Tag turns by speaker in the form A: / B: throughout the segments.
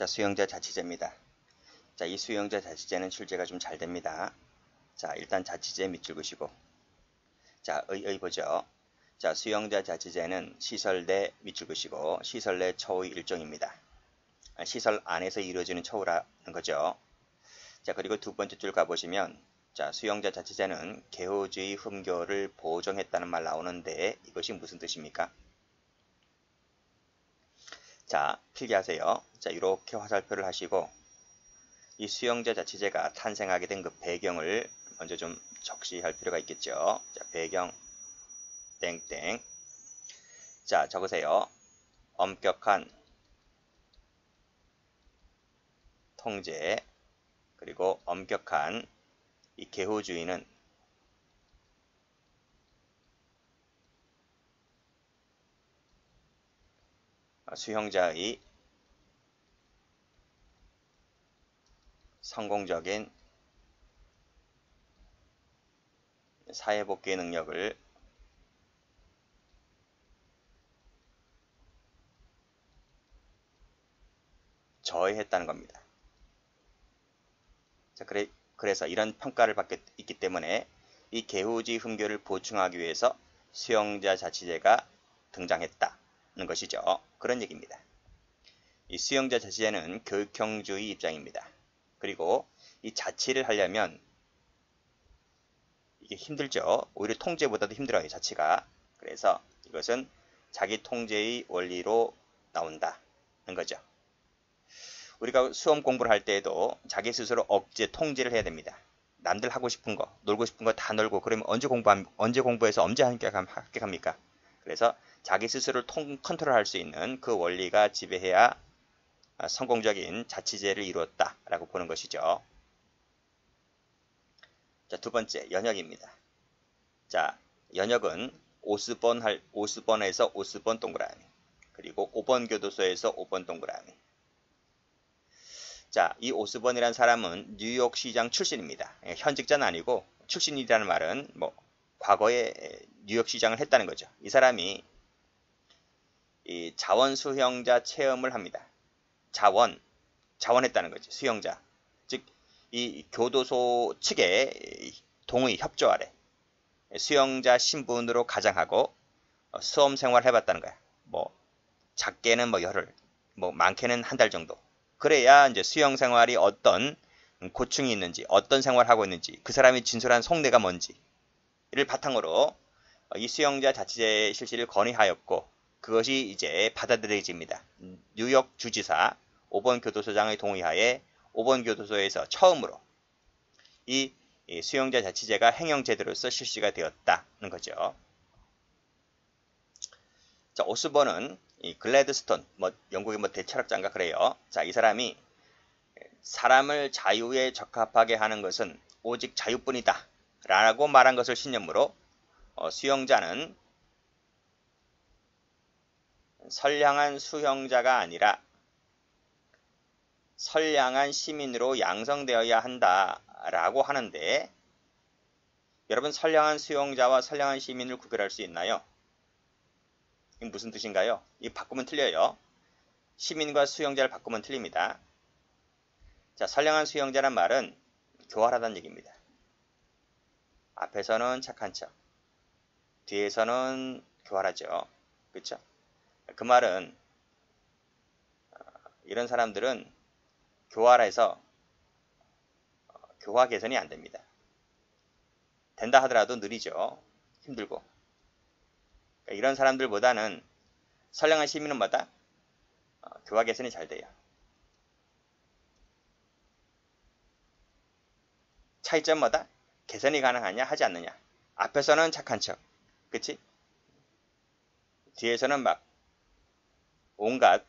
A: 자, 수영자 자치제입니다. 자, 이 수영자 자치제는 출제가 좀 잘 됩니다. 자, 일단 자치제 밑줄 그시고. 자, 보죠. 자, 수영자 자치제는 시설 내 밑줄 그시고 시설 내 처우의 일종입니다. 시설 안에서 이루어지는 처우라는 거죠. 자, 그리고 두 번째 줄 가보시면 자, 수영자 자치제는 개호주의 흠교를 보정했다는 말 나오는데 이것이 무슨 뜻입니까? 자, 필기하세요. 자, 이렇게 화살표를 하시고 이 수영자 자치제가 탄생하게 된 그 배경을 먼저 좀 적시할 필요가 있겠죠. 자, 배경 땡땡. 자, 적으세요. 엄격한 통제 그리고 엄격한 이 개호주의는 수형자의 성공적인 사회복귀의 능력을 저해했다는 겁니다. 자, 그래서 이런 평가를 받게 있기 때문에 이 개호주의 흠교를 보충하기 위해서 수영자 자치제가 등장했다는 것이죠. 그런 얘기입니다. 이 수영자 자치제는 교육형주의 입장입니다. 그리고 이 자치를 하려면 이게 힘들죠. 오히려 통제보다도 힘들어요, 자치가. 그래서 이것은 자기 통제의 원리로 나온다는 거죠. 우리가 수험 공부를 할 때에도 자기 스스로 억제, 통제를 해야 됩니다. 남들 하고 싶은 거, 놀고 싶은 거 다 놀고 그러면 언제 공부해서 언제 합격합니까? 그래서 자기 스스로를 컨트롤할 수 있는 그 원리가 지배해야 성공적인 자치제를 이루었다라고 보는 것이죠. 자, 두 번째, 연역입니다. 자, 연역은 오스본에서 오스본 동그라미, 그리고 5번 교도소에서 5번 동그라미. 자, 이 오스본이라는 사람은 뉴욕시장 출신입니다. 현직자는 아니고 출신이라는 말은 뭐 과거에 뉴욕시장을 했다는 거죠. 이 사람이 이 자원수형자 체험을 합니다. 자원했다는 거죠. 수형자. 즉, 이 교도소 측의 동의, 협조 아래 수형자 신분으로 가장하고 수험 생활을 해봤다는 거야. 뭐 작게는 뭐 열흘, 뭐 많게는 한 달 정도. 그래야 이제 수영 생활이 어떤 고충이 있는지, 어떤 생활을 하고 있는지, 그 사람이 진솔한 속내가 뭔지를 바탕으로 이 수영자 자치제 실시를 건의하였고, 그것이 이제 받아들여집니다. 뉴욕 주지사 5번 교도소장의 동의하에 5번 교도소에서 처음으로 이 수영자 자치제가 행정제도로서 실시가 되었다는 거죠. 자, 오스본은 이 글래드스톤, 뭐 영국의 뭐 대철학자인가 그래요. 자, 이 사람이 사람을 자유에 적합하게 하는 것은 오직 자유뿐이다 라고 말한 것을 신념으로 수형자는 선량한 수형자가 아니라 선량한 시민으로 양성되어야 한다라고 하는데, 여러분, 선량한 수형자와 선량한 시민을 구별할 수 있나요? 이게 무슨 뜻인가요? 이 바꾸면 틀려요. 시민과 수형자를 바꾸면 틀립니다. 자, 선량한 수형자란 말은 교활하다는 얘기입니다. 앞에서는 착한 척, 뒤에서는 교활하죠. 그렇죠? 그 말은 이런 사람들은 교활해서 교화 개선이 안 됩니다. 된다 하더라도 느리죠. 힘들고. 그러니까 이런 사람들보다는 선량한 시민은 뭐다? 교화 개선이 잘 돼요. 차이점 뭐다? 개선이 가능하냐 하지 않느냐. 앞에서는 착한 척, 그치? 뒤에서는 막 온갖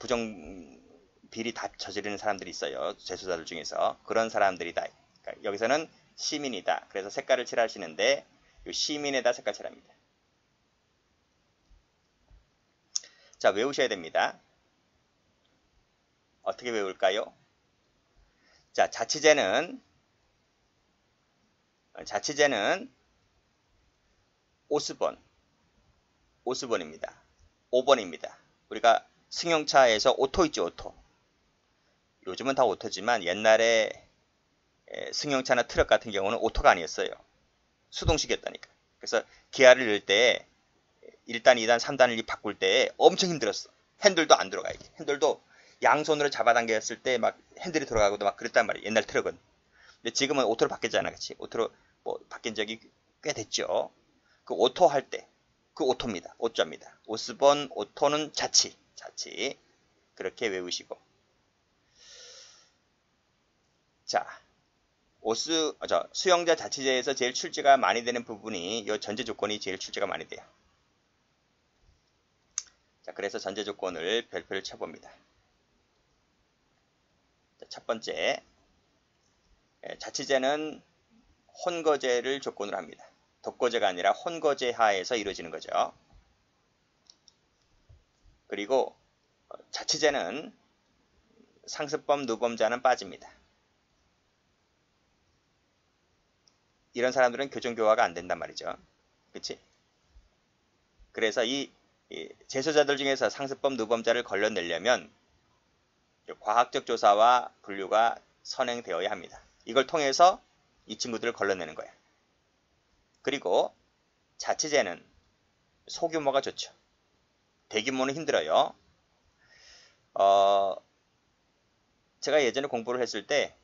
A: 비리 다 저지르는 사람들이 있어요. 재수자들 중에서. 그런 사람들이다. 그러니까 여기서는 시민이다. 그래서 색깔을 칠하시는데 이 시민에다 색깔 칠합니다. 자, 외우셔야 됩니다. 어떻게 외울까요? 자, 자치제는 오스본입니다. 5번입니다. 우리가 승용차에서 오토 있죠, 오토. 요즘은 다 오토지만 옛날에 승용차나 트럭 같은 경우는 오토가 아니었어요. 수동식이었다니까. 그래서 기아를 넣을 때 1단, 2단, 3단을 바꿀 때 엄청 힘들었어. 핸들도 안 들어가요. 핸들도 양손으로 잡아당겼을 때 막 핸들이 들어가고도 막 그랬단 말이에요. 옛날 트럭은. 근데 지금은 오토로 바뀌었잖아. 그치? 오토로 뭐 바뀐 적이 꽤 됐죠. 그 오토 할 때, 그 오토입니다. 오자입니다. 오스본 오토는 자치. 그렇게 외우시고. 자, 수영자 자치제에서 제일 출제가 많이 되는 부분이 이 전제 조건이 제일 출제가 많이 돼요. 자, 그래서 전제 조건을 별표를 쳐봅니다. 자, 첫 번째, 자치제는 혼거제를 조건으로 합니다. 독거제가 아니라 혼거제 하에서 이루어지는 거죠. 그리고 자치제는 상습범, 누범자는 빠집니다. 이런 사람들은 교정교화가 안 된단 말이죠. 그치? 그래서 이 재소자들 중에서 상습범, 누범자를 걸러내려면 과학적 조사와 분류가 선행되어야 합니다. 이걸 통해서 이 친구들을 걸러내는 거야. 그리고 자치제는 소규모가 좋죠. 대규모는 힘들어요. 제가 예전에 공부를 했을 때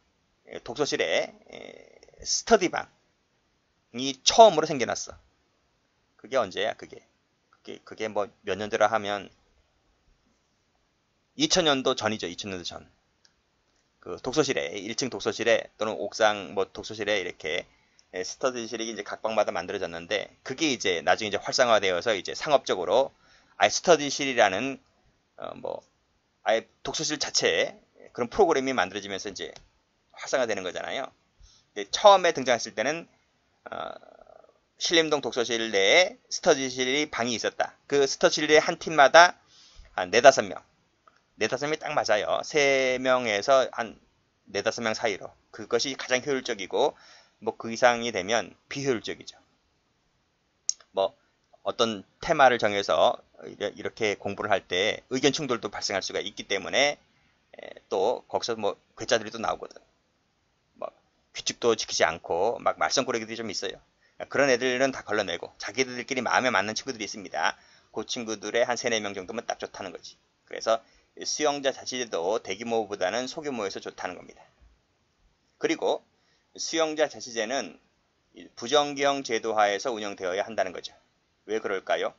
A: 독서실에 스터디방이 처음으로 생겨났어. 그게 언제야? 그게 뭐 몇 년대라 하면 2000년도 전이죠. 2000년도 전. 그 독서실에 1층 독서실에 또는 옥상 뭐 독서실에 이렇게 스터디실이 이제 각 방마다 만들어졌는데 그게 이제 나중에 이제 활성화되어서 이제 상업적으로 아예 스터디실이라는 뭐 아예 독서실 자체에 그런 프로그램이 만들어지면서 이제 활성화되는 거잖아요. 근데 처음에 등장했을 때는 신림동 독서실 내에 스터디실이 방이 있었다. 그 스터디실의 한 팀마다 한 4, 5명. 4, 5명이 딱 맞아요. 3명에서 한 4, 5명 사이로. 그것이 가장 효율적이고 뭐 그 이상이 되면 비효율적이죠. 뭐 어떤 테마를 정해서 이렇게 공부를 할 때 의견 충돌도 발생할 수가 있기 때문에 또 거기서 뭐 괴짜들이 또 나오거든. 뭐 규칙도 지키지 않고 막 말썽꾸러기들이 좀 있어요. 그런 애들은 다 걸러내고 자기들끼리 마음에 맞는 친구들이 있습니다. 그 친구들의 한 3, 4명 정도면 딱 좋다는 거지. 그래서 수영자 자치제도 대규모보다는 소규모에서 좋다는 겁니다. 그리고 수영자 자치제는 부정기형 제도하에서 운영되어야 한다는 거죠. 왜 그럴까요?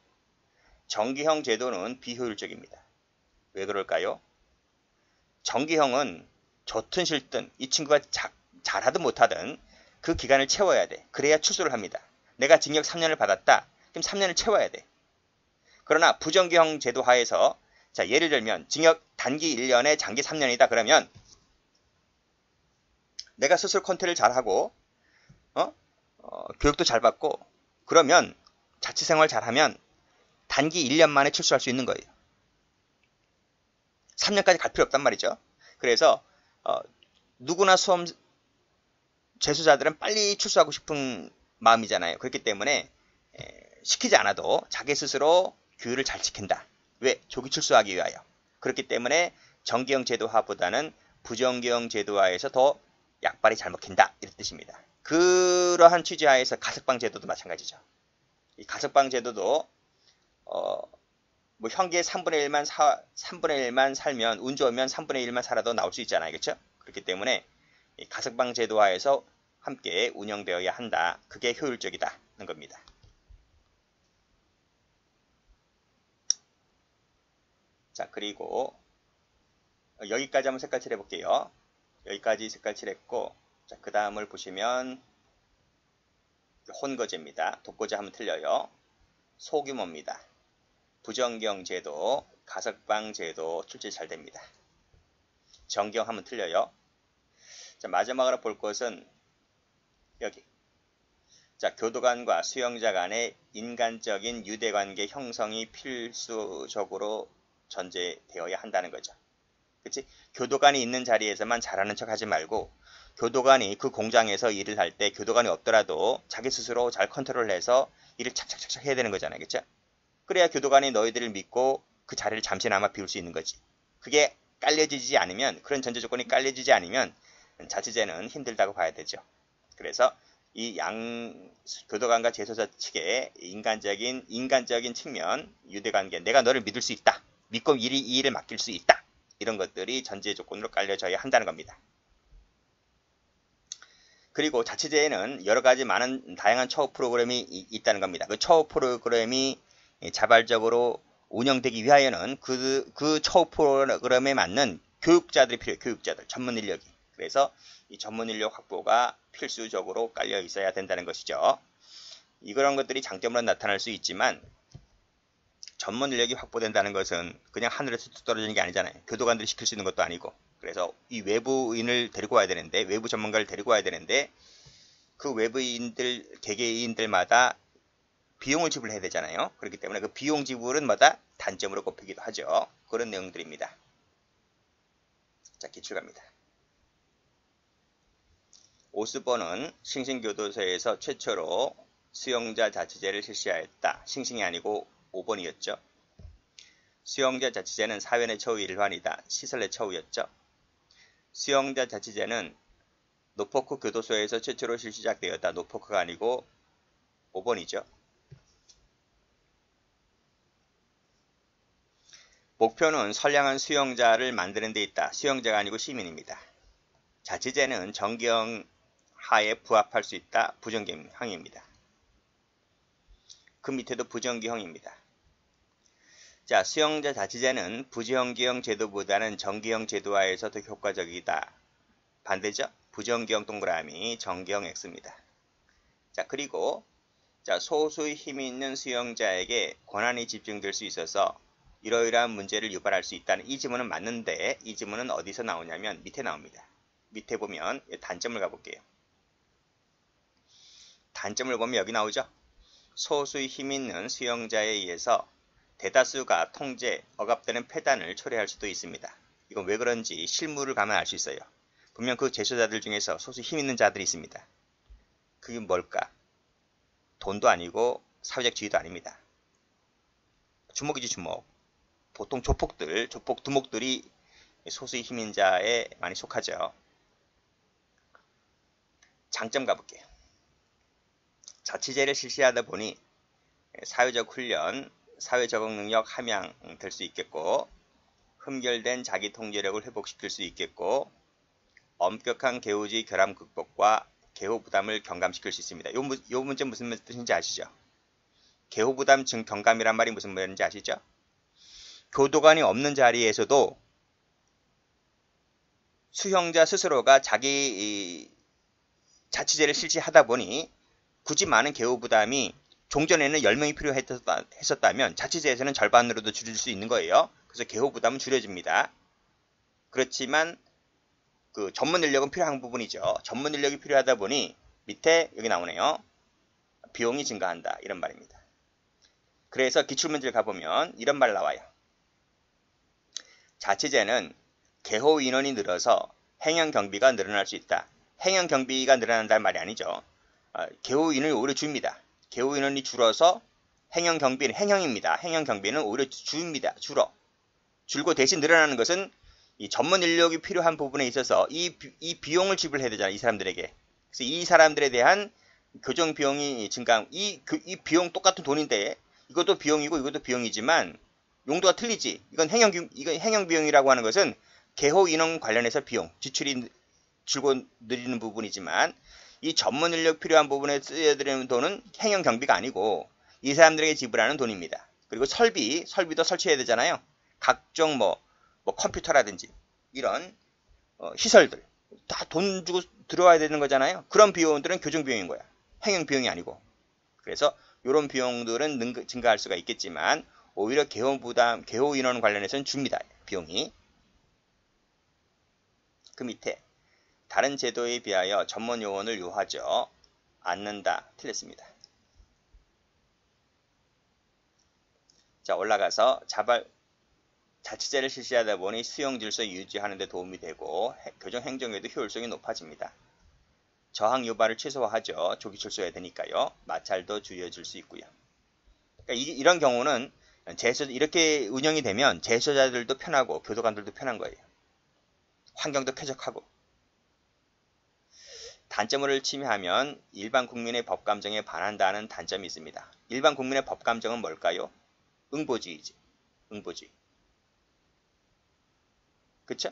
A: 정기형 제도는 비효율적입니다. 왜 그럴까요? 정기형은 좋든 싫든 이 친구가 잘하든 못하든 그 기간을 채워야 돼. 그래야 출소를 합니다. 내가 징역 3년을 받았다. 그럼 3년을 채워야 돼. 그러나 부정기형 제도 하에서 자, 예를 들면 징역 단기 1년에 장기 3년이다. 그러면 내가 스스로 컨트롤 잘하고 교육도 잘 받고 그러면 자취생활 잘하면 단기 1년 만에 출소할 수 있는 거예요. 3년까지 갈 필요 없단 말이죠. 그래서 누구나 수험 재수자들은 빨리 출소하고 싶은 마음이잖아요. 그렇기 때문에 시키지 않아도 자기 스스로 규율을 잘 지킨다. 왜? 조기 출소하기 위하여. 그렇기 때문에 정기형 제도화보다는 부정기형 제도화에서 더 약발이 잘 먹힌다. 이런 뜻입니다. 그러한 취지하에서 가석방 제도도 마찬가지죠. 이 가석방 제도도 뭐 형기의 3분의 1만 살면 운 좋으면 3분의 1만 살아도 나올 수 있잖아요. 그렇죠? 그렇기 때문에 이 가석방 제도화에서 함께 운영되어야 한다. 그게 효율적이다는 겁니다. 자, 그리고 여기까지 한번 색깔칠 해볼게요. 여기까지 색깔칠 했고, 자, 그 다음을 보시면 혼거제입니다. 독거제 하면 틀려요. 소규모입니다. 부정경 제도, 가석방 제도 출제 잘 됩니다. 정경 하면 틀려요. 자, 마지막으로 볼 것은 여기. 자, 교도관과 수용자 간의 인간적인 유대관계 형성이 필수적으로 전제되어야 한다는 거죠. 그치? 교도관이 있는 자리에서만 잘하는 척 하지 말고 교도관이 그 공장에서 일을 할 때 교도관이 없더라도 자기 스스로 잘 컨트롤해서 일을 착착착착 해야 되는 거잖아요. 그쵸? 그래야 교도관이 너희들을 믿고 그 자리를 잠시나마 비울 수 있는 거지. 그게 깔려지지 않으면, 그런 전제 조건이 깔려지지 않으면 자치제는 힘들다고 봐야 되죠. 그래서 이 교도관과 제소자 측의 인간적인 측면, 유대관계, 내가 너를 믿을 수 있다, 믿고 이 일을 맡길 수 있다, 이런 것들이 전제 조건으로 깔려져야 한다는 겁니다. 그리고 자치제에는 여러 가지 다양한 처우 프로그램이 있다는 겁니다. 그 처우 프로그램이 자발적으로 운영되기 위하여는 그 처우 프로그램에 맞는 교육자들이 필요해요. 교육자들, 전문 인력이. 그래서 이 전문 인력 확보가 필수적으로 깔려 있어야 된다는 것이죠. 이런 것들이 장점으로 나타날 수 있지만 전문 인력이 확보된다는 것은 그냥 하늘에서 떨어지는 게 아니잖아요. 교도관들이 시킬 수 있는 것도 아니고. 그래서 이 외부인을 데리고 와야 되는데, 외부 전문가를 데리고 와야 되는데, 그 외부인들, 개개인들마다 비용을 지불해야 되잖아요. 그렇기 때문에 그 비용 지불은 마다 단점으로 꼽히기도 하죠. 그런 내용들입니다. 자, 기출 갑니다. 오스본은 싱싱교도소에서 최초로 수용자 자치제를 실시하였다. 싱싱이 아니고 5번이었죠. 수용자 자치제는 사회 내 처우 일환이다. 시설 내 처우였죠. 수용자 자치제는 노포크 교도소에서 최초로 시작되었다. 노포크가 아니고 5번이죠. 목표는 선량한 수용자를 만드는 데 있다. 수용자가 아니고 시민입니다. 자치제는 정경 하에 부합할 수 있다. 부정경형입니다. 그 밑에도 부정경형입니다. 자, 수용자 자치제는 부정경형 제도보다는 정경형 제도화에서 더 효과적이다. 반대죠? 부정경형 동그라미, 정경형 X입니다. 자, 그리고 자, 소수의 힘이 있는 수용자에게 권한이 집중될 수 있어서 이러이러한 문제를 유발할 수 있다는 이 지문은 맞는데, 이 지문은 어디서 나오냐면 밑에 나옵니다. 밑에 보면 단점을 가볼게요. 단점을 보면 여기 나오죠. 소수의 힘 있는 수용자에 의해서 대다수가 통제, 억압되는 폐단을 초래할 수도 있습니다. 이건 왜 그런지 실무를 가면 알 수 있어요. 분명 그 제소자들 중에서 소수 힘 있는 자들이 있습니다. 그게 뭘까? 돈도 아니고 사회적 지위도 아닙니다. 주목이지, 주목. 보통 두목들이 소수의 힘인 자에 많이 속하죠. 장점 가볼게요. 자치제를 실시하다 보니 사회적 훈련, 사회 적응 능력 함양될 수 있겠고, 흠결된 자기 통제력을 회복시킬 수 있겠고, 엄격한 개우지 결함 극복과 개호 부담을 경감시킬 수 있습니다. 요 문제 무슨 뜻인지 아시죠? 개호 부담 즉 경감이란 말이 무슨 말인지 아시죠? 교도관이 없는 자리에서도 수용자 스스로가 자기 자치제를 실시하다 보니 굳이 많은 개호 부담이 종전에는 10명이 필요했었다면 자치제에서는 절반으로도 줄일 수 있는 거예요. 그래서 개호 부담은 줄여집니다. 그렇지만 그 전문 인력은 필요한 부분이죠. 전문 인력이 필요하다 보니 밑에 여기 나오네요. 비용이 증가한다. 이런 말입니다. 그래서 기출문제를 가보면 이런 말 나와요. 자치제는 개호 인원이 늘어서 행정 경비가 늘어날 수 있다. 행정 경비가 늘어난다는 말이 아니죠. 개호 인원이 오히려 줍니다. 개호 인원이 줄어서 행정 경비는 행정입니다. 행정 경비는 오히려 줄고 대신 늘어나는 것은 이 전문 인력이 필요한 부분에 있어서 이 비용을 지불해야 되잖아요. 이 사람들에게. 그래서 이 사람들에 대한 교정 비용이 증가. 이 비용 똑같은 돈인데 이것도 비용이고 이것도 비용이지만 용도가 틀리지. 이건 행정 비용이라고 하는 것은 개호 인원 관련해서 비용, 지출이 줄고 늘리는 부분이지만 이 전문 인력 필요한 부분에 쓰여드리는 돈은 행정 경비가 아니고 이 사람들에게 지불하는 돈입니다. 그리고 설비도 설치해야 되잖아요. 각종 뭐 컴퓨터라든지 이런 시설들 다 돈 주고 들어와야 되는 거잖아요. 그런 비용들은 교정 비용인 거야. 행정 비용이 아니고. 그래서 이런 비용들은 증가할 수가 있겠지만 오히려 개호 인원 관련해서는 줍니다. 비용이. 그 밑에 다른 제도에 비하여 전문 요원을 요하죠. 않는다. 틀렸습니다. 자, 올라가서 자치제를 실시하다 보니 수용 질서 유지하는 데 도움이 되고 교정 행정에도 효율성이 높아집니다. 저항 유발을 최소화하죠. 조기 출소해야 되니까요. 마찰도 줄여줄 수 있고요. 그러니까 이런 경우는 이렇게 운영이 되면 제소자들도 편하고 교도관들도 편한 거예요. 환경도 쾌적하고. 단점을 침해하면 일반 국민의 법 감정에 반한다는 단점이 있습니다. 일반 국민의 법 감정은 뭘까요? 응보주의지. 응보주의. 그쵸?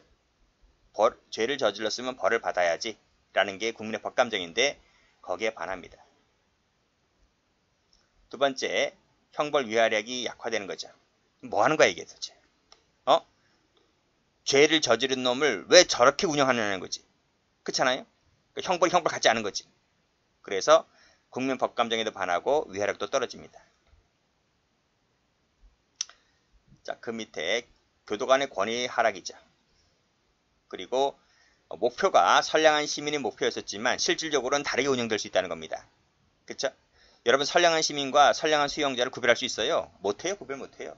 A: 죄를 저질렀으면 벌을 받아야지 라는 게 국민의 법 감정인데 거기에 반합니다. 두 번째, 형벌 위하력이 약화되는 거죠. 뭐 하는 거야 이게 도대체? 죄를 저지른 놈을 왜 저렇게 운영하느냐는 거지. 그렇잖아요? 형벌 같지 않은 거지. 그래서 국민 법 감정에도 반하고 위하력도 떨어집니다. 자, 그 밑에 교도관의 권위 하락이죠. 그리고 목표가 선량한 시민의 목표였었지만 실질적으로는 다르게 운영될 수 있다는 겁니다. 그쵸? 여러분 선량한 시민과 선량한 수용자를 구별할 수 있어요? 못해요? 구별 못해요.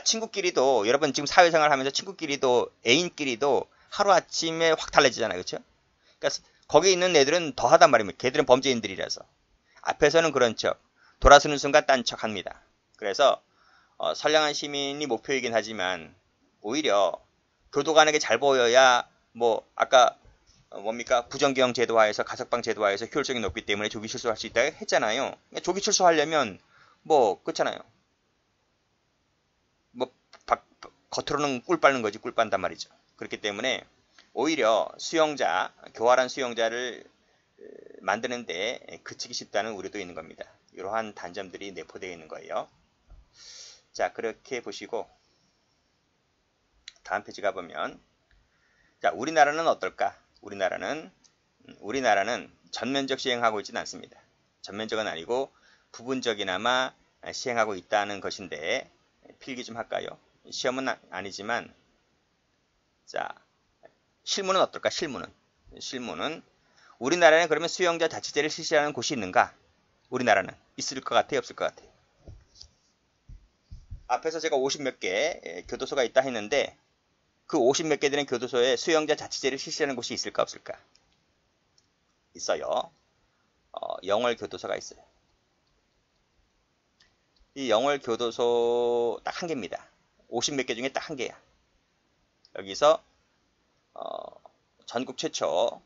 A: 친구끼리도 여러분 지금 사회생활 하면서 친구끼리도 애인끼리도 하루아침에 확 달라지잖아요. 그쵸? 그러니까 거기 있는 애들은 더 하단 말입니다. 걔들은 범죄인들이라서. 앞에서는 그런 척, 돌아서는 순간 딴 척 합니다. 그래서 선량한 시민이 목표이긴 하지만 오히려 교도관에게 잘 보여야 뭐 아까 뭡니까 부정경 제도화에서 가석방 제도화에서 효율성이 높기 때문에 조기 출소할 수 있다 했잖아요. 조기 출소하려면 뭐 그렇잖아요. 뭐 겉으로는 꿀 빨는 거지 꿀 빤단 말이죠. 그렇기 때문에 오히려 수용자, 교활한 수용자를 만드는데 그치기 쉽다는 우려도 있는 겁니다. 이러한 단점들이 내포되어 있는 거예요. 자, 그렇게 보시고 다음 페이지 가보면 자, 우리나라는 어떨까? 우리나라는 전면적 시행하고 있지는 않습니다. 전면적은 아니고 부분적이나마 시행하고 있다는 것인데 필기 좀 할까요? 시험은 아니지만 자, 실무는 어떨까? 실무는 우리나라는 그러면 수용자 자치제를 실시하는 곳이 있는가? 우리나라는 있을 것 같아요? 없을 것 같아요? 앞에서 제가 50몇 개 교도소가 있다 했는데 그 50몇 개 되는 교도소에 수용자 자치제를 실시하는 곳이 있을까 없을까? 있어요. 영월교도소가 있어요. 이 영월교도소 딱 한 개입니다. 50몇 개 중에 딱 한 개야. 여기서 전국 최초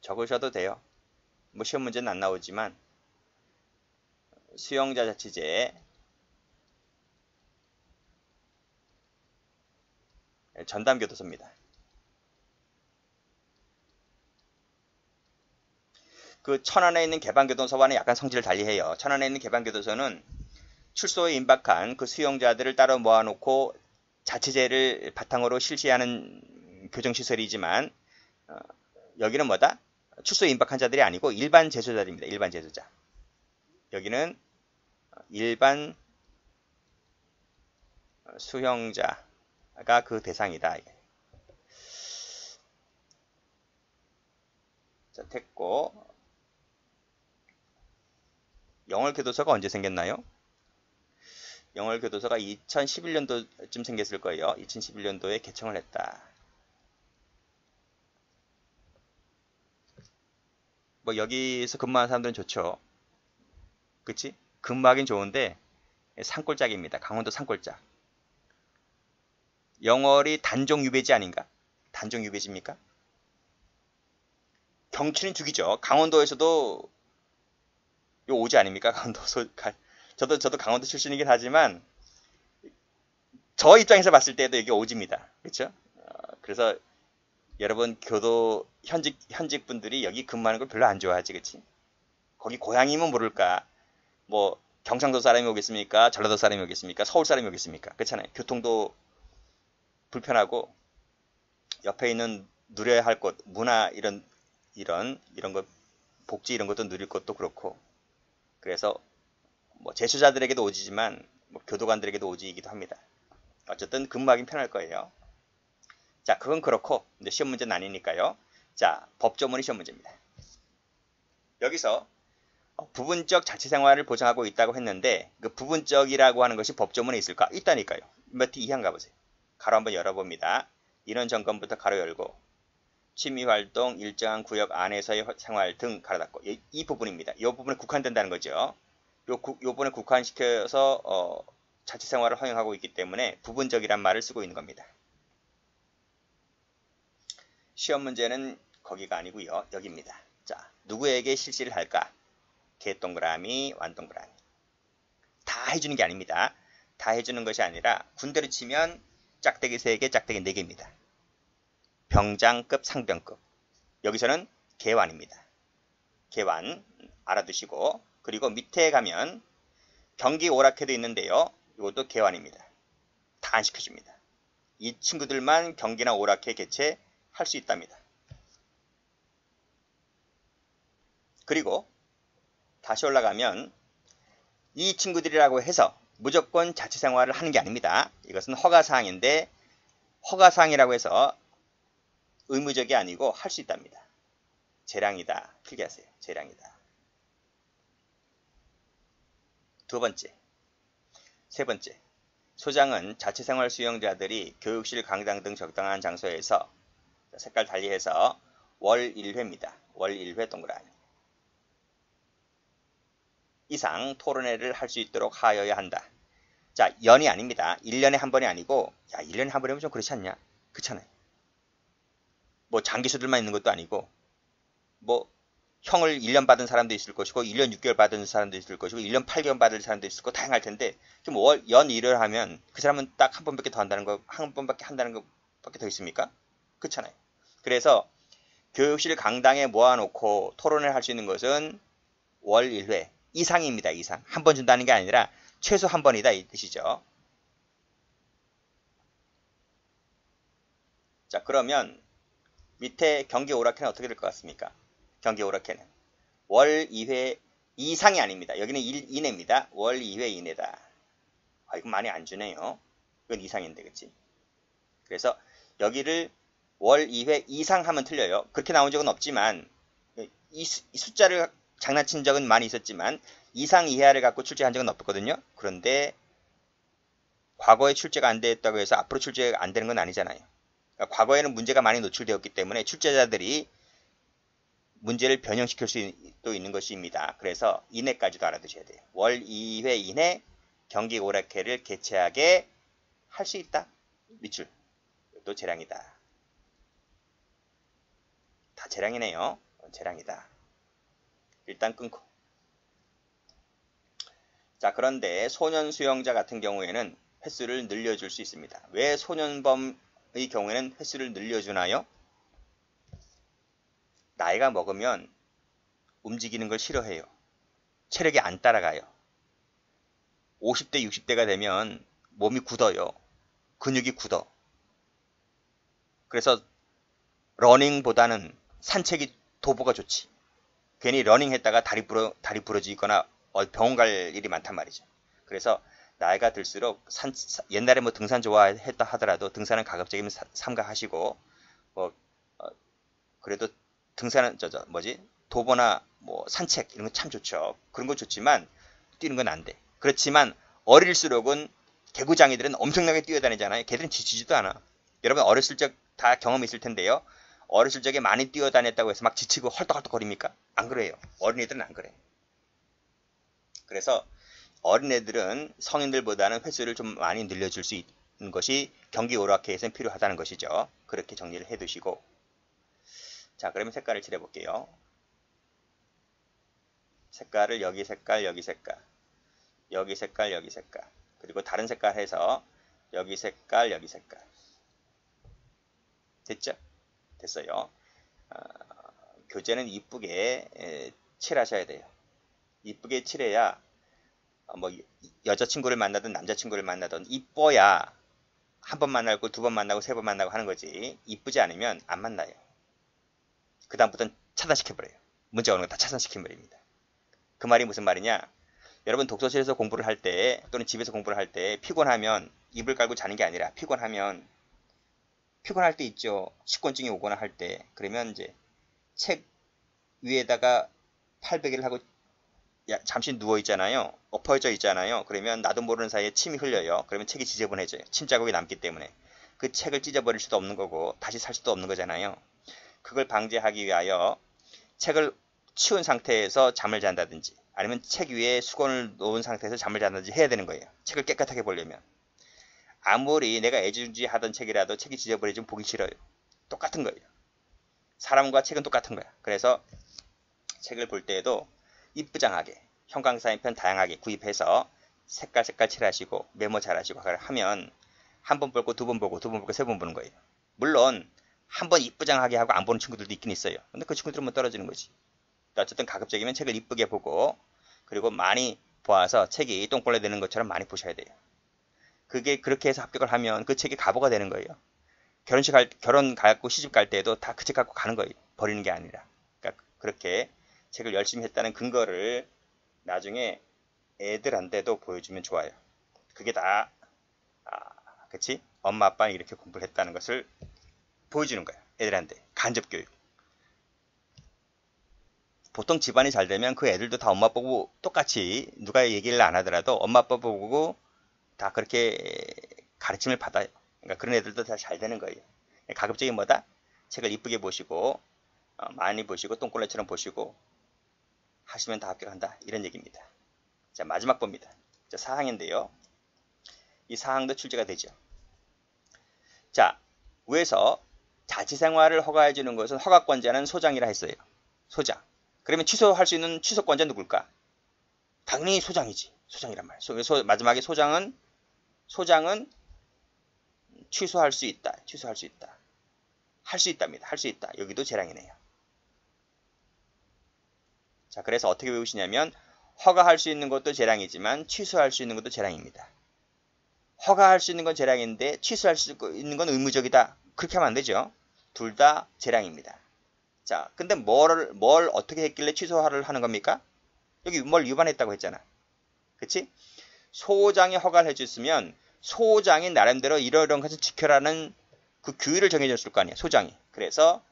A: 적으셔도 돼요. 뭐 시험 문제는 안 나오지만 수용자 자치제 전담교도소입니다. 그 천안에 있는 개방교도소와는 약간 성질을 달리해요. 천안에 있는 개방교도소는 출소에 임박한 그 수용자들을 따로 모아놓고 자치제를 바탕으로 실시하는 교정시설이지만 여기는 뭐다? 출소에 임박한 자들이 아니고 일반 재소자들입니다. 일반 재소자. 여기는 일반 수용자가 그 대상이다. 자, 됐고 영월교도소가 언제 생겼나요? 영월교도소가 2011년도쯤 생겼을 거예요. 2011년도에 개청을 했다. 뭐 여기서 근무하는 사람들은 좋죠. 그치? 근무하긴 좋은데 산골짜기입니다. 강원도 산골짜. 영월이 단종 유배지 아닌가? 단종 유배지입니까? 경치는 죽이죠. 강원도에서도 요 오지 아닙니까? 저도 강원도 출신이긴 하지만 저 입장에서 봤을 때도 여기 오지입니다. 그렇죠? 그래서 여러분 교도 현직 분들이 여기 근무하는 걸 별로 안 좋아하지, 그렇지? 거기 고향이면 모를까? 뭐 경상도 사람이 오겠습니까? 전라도 사람이 오겠습니까? 서울 사람이 오겠습니까? 그렇잖아요. 교통도 불편하고 옆에 있는 누려야 할 것, 문화 이런 것 복지 이런 것도 누릴 것도 그렇고 그래서 뭐 재수자들에게도 오지지만 뭐 교도관들에게도 오지이기도 합니다. 어쨌든 근무하긴 편할 거예요. 자, 그건 그렇고 이제 시험 문제는 아니니까요. 자, 법조문이 시험 문제입니다. 여기서 부분적 자치생활을 보장하고 있다고 했는데 그 부분적이라고 하는 것이 법조문에 있을까? 있다니까요. 몇 티 이항 가보세요. 가로 한번 열어봅니다. 인원 점검부터 가로 열고 취미활동, 일정한 구역 안에서의 생활 등 가로 닫고 이 부분입니다. 이 부분에 국한된다는 거죠. 요 부분에 국한시켜서 자치생활을 허용하고 있기 때문에 부분적이란 말을 쓰고 있는 겁니다. 시험 문제는 거기가 아니고요. 여기입니다. 자, 누구에게 실시를 할까? 개동그라미, 완동그라미. 다 해주는 게 아닙니다. 다 해주는 것이 아니라 군대로 치면 짝대기 3개, 짝대기 4개입니다. 병장급, 상병급. 여기서는 개완입니다. 개완 알아두시고, 그리고 밑에 가면 경기 오락회도 있는데요. 이것도 개완입니다. 다 안 시켜줍니다. 이 친구들만 경기나 오락회 개최할 수 있답니다. 그리고 다시 올라가면 이 친구들이라고 해서 무조건 자치생활을 하는 게 아닙니다. 이것은 허가사항인데 허가사항이라고 해서 의무적이 아니고 할 수 있답니다. 재량이다. 필기하세요. 재량이다. 두 번째, 세 번째. 소장은 자치생활 수용자들이 교육실, 강당 등 적당한 장소에서 색깔 달리해서 월 1회입니다. 월 1회 동그라미. 이상 토론회를 할 수 있도록 하여야 한다. 자, 연이 아닙니다. 1년에 한 번이 아니고, 야, 1년에 한 번이면 좀 그렇지 않냐? 그렇잖아요. 뭐 장기수들만 있는 것도 아니고, 뭐 형을 1년 받은 사람도 있을 것이고 1년 6개월 받은 사람도 있을 것이고 1년 8개월 받을 사람도 있을 거고 다양할 텐데 그럼 연 1을 하면 그 사람은 딱 한 번밖에 더 한다는 거, 한 번밖에 한다는 것밖에 더 있습니까? 그렇잖아요. 그래서 교육실 강당에 모아놓고 토론을 할 수 있는 것은 월 1회 이상입니다. 이상. 한 번 준다는 게 아니라 최소 한 번이다 이 뜻이죠. 자, 그러면 밑에 경기 오락회는 어떻게 될 것 같습니까? 경기 오락회는 월 2회 이상이 아닙니다. 여기는 1 이내입니다. 월 2회 이내다. 아, 이거 많이 안 주네요. 이건 이상인데, 그치? 그래서 여기를 월 2회 이상 하면 틀려요. 그렇게 나온 적은 없지만 이 숫자를 장난친 적은 많이 있었지만 이상 이하를 갖고 출제한 적은 없거든요. 그런데 과거에 출제가 안 됐다고 해서 앞으로 출제가 안 되는 건 아니잖아요. 그러니까 과거에는 문제가 많이 노출되었기 때문에 출제자들이 문제를 변형시킬 수도 있는 것입니다. 그래서 이내까지도 알아두셔야 돼요. 월 2회 이내 경기 오락회를 개최하게 할 수 있다. 밑줄. 또 재량이다. 다 재량이네요. 재량이다. 일단 끊고. 자, 그런데 소년 수용자 같은 경우에는 횟수를 늘려줄 수 있습니다. 왜 소년범의 경우에는 횟수를 늘려주나요? 나이가 먹으면 움직이는 걸 싫어해요. 체력이 안 따라가요. 50대, 60대가 되면 몸이 굳어요. 근육이 굳어. 그래서 러닝보다는 산책이 도보가 좋지. 괜히 러닝 했다가 다리 부러지거나 병원 갈 일이 많단 말이죠. 그래서 나이가 들수록 옛날에 뭐 등산 좋아했다 하더라도 등산은 가급적이면 삼가하시고 그래도 등산은 도보나 뭐 산책 이런 건 참 좋죠. 그런 건 좋지만 뛰는 건 안 돼. 그렇지만 어릴수록은 개구장이들은 엄청나게 뛰어다니잖아요. 걔들은 지치지도 않아. 여러분 어렸을 적 다 경험이 있을 텐데요. 어렸을 적에 많이 뛰어다녔다고 해서 막 지치고 헐떡헐떡거립니까? 안 그래요. 어린애들은 안 그래. 그래서 어린애들은 성인들보다는 횟수를 좀 많이 늘려줄 수 있는 것이 경기 오락회에서는 필요하다는 것이죠. 그렇게 정리를 해두시고 자, 그러면 색깔을 칠해볼게요. 색깔을 여기 색깔, 여기 색깔, 여기 색깔, 여기 색깔, 그리고 다른 색깔 해서 여기 색깔, 여기 색깔. 됐죠? 됐어요. 교재는 이쁘게 칠하셔야 돼요. 이쁘게 칠해야 뭐 여자친구를 만나든 남자친구를 만나든 이뻐야 한 번 만나고 두 번 만나고 세 번 만나고 하는 거지. 이쁘지 않으면 안 만나요. 그 다음부터는 차단시켜버려요. 문제 오는 거 다 차단시켜버립니다. 그 말이 무슨 말이냐? 여러분 독서실에서 공부를 할 때 또는 집에서 공부를 할 때 피곤하면 이불 깔고 자는 게 아니라 피곤할 때 있죠. 식곤증이 오거나 할 때 그러면 이제 책 위에다가 팔베개를 하고 잠시 누워 있잖아요. 엎어져 있잖아요. 그러면 나도 모르는 사이에 침이 흘려요. 그러면 책이 지저분해져요. 침 자국이 남기 때문에 그 책을 찢어버릴 수도 없는 거고 다시 살 수도 없는 거잖아요. 그걸 방지하기 위하여 책을 치운 상태에서 잠을 잔다든지 아니면 책 위에 수건을 놓은 상태에서 잠을 잔다든지 해야 되는 거예요. 책을 깨끗하게 보려면. 아무리 내가 애지중지 하던 책이라도 책이 지저분해지면 보기 싫어요. 똑같은 거예요. 사람과 책은 똑같은 거야. 그래서 책을 볼 때에도 이쁘장하게 형광사인펜 다양하게 구입해서 색깔 칠하시고 메모 잘하시고 하면 한 번 보고 두 번 보고 두 번 보고 세 번 보는 거예요. 물론 한 번 이쁘장하게 하고 안 보는 친구들도 있긴 있어요. 근데 그 친구들은 뭐 떨어지는 거지. 어쨌든 가급적이면 책을 이쁘게 보고 그리고 많이 보아서 책이 똥벌레 되는 것처럼 많이 보셔야 돼요. 그게 그렇게 해서 합격을 하면 그 책이 가보가 되는 거예요. 결혼 가고 시집 갈 때도 다 그 책 갖고 가는 거예요. 버리는 게 아니라. 그러니까 그렇게 책을 열심히 했다는 근거를 나중에 애들한테도 보여주면 좋아요. 그게 다 그치? 엄마 아빠는 이렇게 공부를 했다는 것을 보여주는 거야. 애들한테 간접교육. 보통 집안이 잘 되면 그 애들도 다 엄마 아빠 보고 똑같이 누가 얘기를 안 하더라도 엄마 아빠 보고 다 그렇게 가르침을 받아요. 그러니까 그런 애들도 다 잘 되는 거예요. 가급적이 뭐다? 책을 이쁘게 보시고 많이 보시고 똥꼬레처럼 보시고 하시면 다 합격한다. 이런 얘기입니다. 자, 마지막 봅니다. 자, 사항인데요. 이 사항도 출제가 되죠. 자, 위에서 자치생활을 허가해 주는 것은 허가권자는 소장이라 했어요. 소장. 그러면 취소할 수 있는 취소권자 누굴까? 당연히 소장이지. 소장이란 말이에요. 마지막에 소장은 취소할 수 있다. 취소할 수 있다. 할 수 있답니다. 할 수 있다. 여기도 재량이네요. 자, 그래서 어떻게 외우시냐면 허가할 수 있는 것도 재량이지만 취소할 수 있는 것도 재량입니다. 허가할 수 있는 건 재량인데 취소할 수 있는 건 의무적이다. 그렇게 하면 안 되죠. 둘 다 재량입니다. 자, 근데 뭘 어떻게 했길래 취소를 하는 겁니까? 여기 뭘 위반했다고 했잖아. 그치? 소장이 허가를 해줬으면 소장이 나름대로 이러이러한 것을 지켜라는 그 규율을 정해줬을 거 아니야. 소장이. 그래서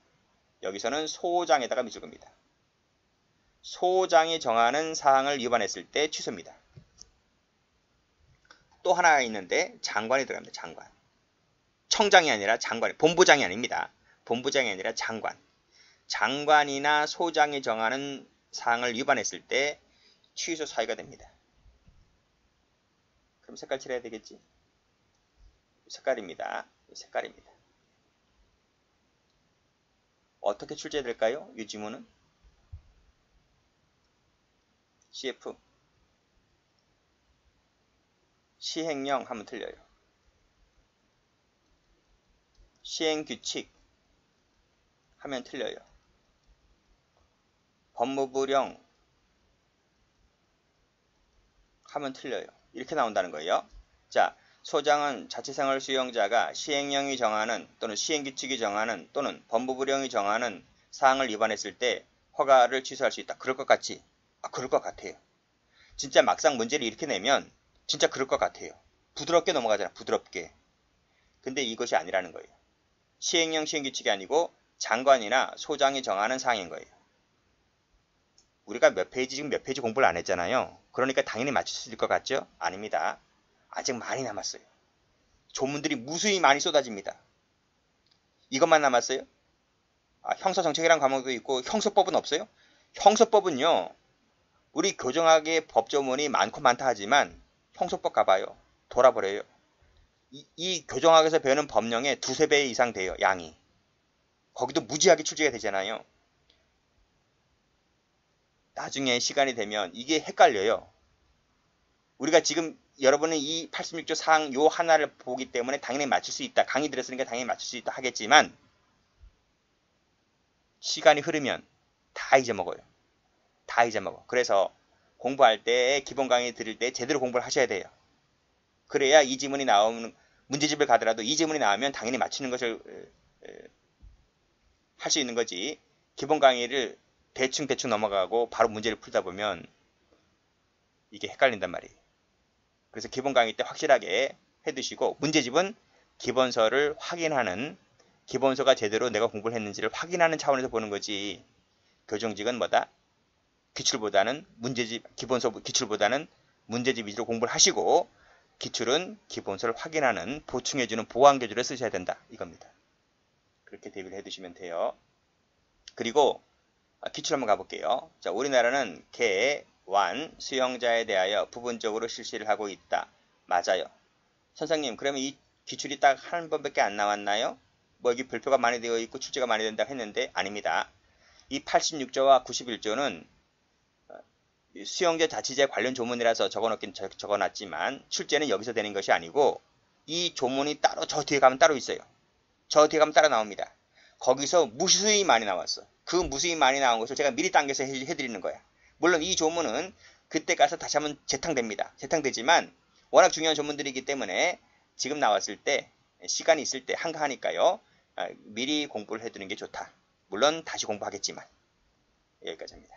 A: 여기서는 소장에다가 미줄 겁니다. 소장이 정하는 사항을 위반했을 때 취소입니다. 또 하나 있는데 장관이 들어갑니다. 장관. 청장이 아니라 장관이. 본부장이 아닙니다. 본부장이 아니라 장관. 장관이나 소장이 정하는 사항을 위반했을 때 취소 사유가 됩니다. 그럼 색깔 칠해야 되겠지? 색깔입니다. 색깔입니다. 어떻게 출제될까요? 이 지문은? CF. 시행령 하면 틀려요. 시행규칙 하면 틀려요. 법무부령 하면 틀려요. 이렇게 나온다는 거예요. 자, 소장은 자치생활 수용자가 시행령이 정하는 또는 시행규칙이 정하는 또는 법무부령이 정하는 사항을 위반했을 때 허가를 취소할 수 있다. 그럴 것 같지? 그럴 것 같아요. 진짜 막상 문제를 이렇게 내면 진짜 그럴 것 같아요. 부드럽게 넘어가잖아. 부드럽게. 근데 이것이 아니라는 거예요. 시행령 시행규칙이 아니고 장관이나 소장이 정하는 사항인 거예요. 우리가 지금 몇 페이지 공부를 안 했잖아요. 그러니까 당연히 맞출 수 있을 것 같죠? 아닙니다. 아직 많이 남았어요. 조문들이 무수히 많이 쏟아집니다. 이것만 남았어요? 형사정책이라는 과목도 있고 형소법은 없어요? 형소법은요. 우리 교정학의 법조문이 많고 많다 하지만 형소법 가봐요. 돌아버려요. 이 교정학에서 배우는 법령의 두세 배 이상 돼요. 양이. 거기도 무지하게 출제가 되잖아요. 나중에 시간이 되면 이게 헷갈려요. 우리가 지금 여러분은 이 86조 사항 요 하나를 보기 때문에 당연히 맞출 수 있다. 강의 들었으니까 당연히 맞출 수 있다 하겠지만 시간이 흐르면 다 잊어먹어요. 다 잊어먹어. 그래서 공부할 때 기본 강의 들을 때 제대로 공부를 하셔야 돼요. 그래야 이 지문이 나오는 문제집을 가더라도 이 지문이 나오면 당연히 맞추는 것을 할 수 있는 거지. 기본 강의를 대충 넘어가고 바로 문제를 풀다 보면 이게 헷갈린단 말이에요. 그래서 기본 강의 때 확실하게 해두시고 문제집은 기본서를 확인하는 기본서가 제대로 내가 공부를 했는지를 확인하는 차원에서 보는 거지. 교정직은 뭐다? 기출보다는 기출보다는 문제집 위주로 공부를 하시고 기출은 기본서를 확인하는 보충해주는 보완교재를 쓰셔야 된다. 이겁니다. 그렇게 대비를 해두시면 돼요. 그리고 기출 한번 가볼게요. 자, 우리나라는 개, 완, 수용자에 대하여 부분적으로 실시를 하고 있다. 맞아요. 선생님, 그러면 이 기출이 딱 한 번밖에 안 나왔나요? 뭐 여기 별표가 많이 되어 있고 출제가 많이 된다고 했는데 아닙니다. 이 86조와 91조는 수영제 자치제 관련 조문이라서 적어놓긴 적어놨지만 출제는 여기서 되는 것이 아니고 이 조문이 따로 저 뒤에 가면 따로 있어요. 저 뒤에 가면 따로 나옵니다. 거기서 무수히 많이 나왔어. 그 무수히 많이 나온 것을 제가 미리 당겨서 해드리는 거야. 물론 이 조문은 그때 가서 다시 한번 재탕됩니다. 재탕되지만 워낙 중요한 조문들이기 때문에 지금 나왔을 때 시간이 있을 때 한가하니까요. 미리 공부를 해두는 게 좋다. 물론 다시 공부하겠지만 여기까지입니다.